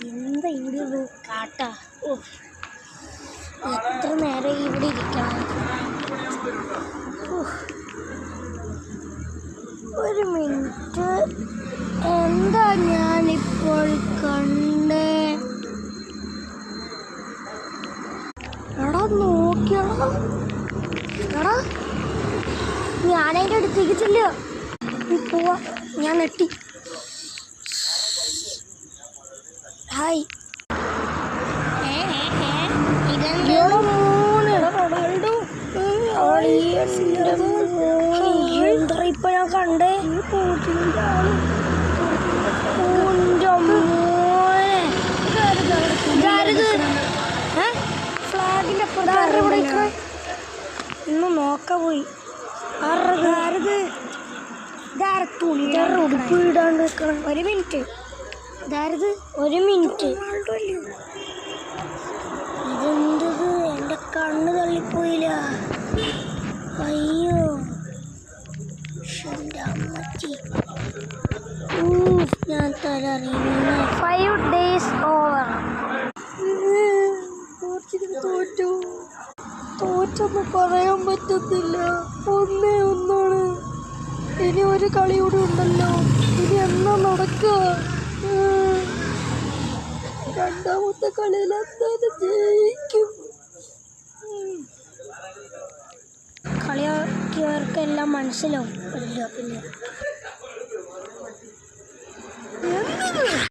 എന്താ ഇവിടെ ഒരു കാട്ടാ. എത്ര നേരം ഇവിടെ ഇരിക്കണം. ഒരു മിനിറ്റ്, എന്താ ഞാനിപ്പോൾ കണ്ടേ? എടാ നോക്കിയടാ, എടാ ഞാനതിൻ്റെ അടുത്തേക്ക് ചെല്ലുക. നീ പോവാ, ഞാൻ നെട്ടി. ഹായ്, എന്താ ഇപ്പൊ ഞാൻ കണ്ടേ? ഫ്ലാഗിന്റെ അപ്പുറത്ത് ഇന്ന് നോക്ക പോയി. ഉടുപ്പ് ഇടാണ്ട് നിൽക്കണം. ഒരു മിനിറ്റ്, ഇതാരത്? ഒരു മിനിറ്റ്. ഇതെന്തത്? എൻ്റെ കണ്ണ് തള്ളിപ്പോയില്ല. അയ്യോ, എൻ്റെ അമ്മച്ചി. ഞാൻ തലറിയുന്ന 5 days ഓവർ. തോറ്റൊന്നും പറയാൻ പറ്റത്തില്ല. 1-1. ഇനി ഒരു കളി കൂടി ഉണ്ടല്ലോ. ഇനി എന്നാ നടക്കുക? രണ്ടാമത്തെ കളിയിൽ എന്തായാലും ജയിക്കും. കളിയാക്കിയവർക്കെല്ലാം മനസ്സിലാവും. പിന്നെ